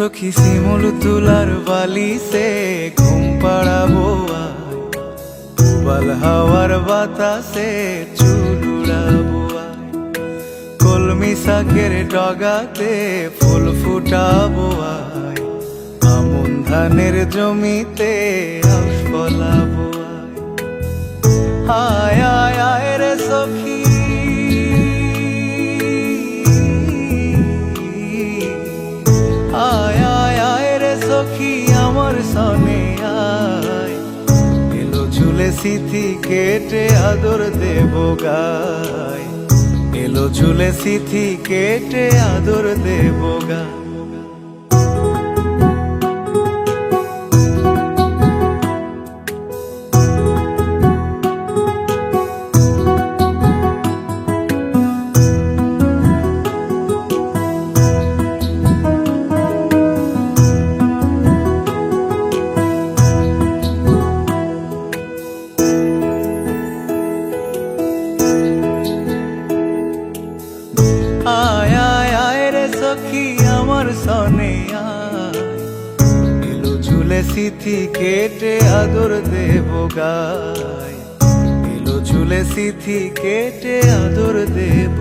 সখী শিমুল তুলার বালিশে ঘুম পাড়াবো আয়, উবাল হাওয়ার বাতাসে চুল উড়াবো আয়, কলমি শাকের ডগাতে ফুল ফুটাবো আয়, আমন ধানের জমিতে আউশ ফলাবো আয়। আয় আয় রে সখী, আয় আয় আয় রে সখী আমার সনে আয়, এলো ঝুলে সিথি কেটে আদর দেব গায়, এলো ঝুলে সিথি কেটে আদর দেব গায়। আয় আয় আয় রে সখী আমার সনে আয়, এলো ঝুলে সিথি কেটে আদর দেব গায়, এলো ঝুলে সিথি কেটে আদর দেব।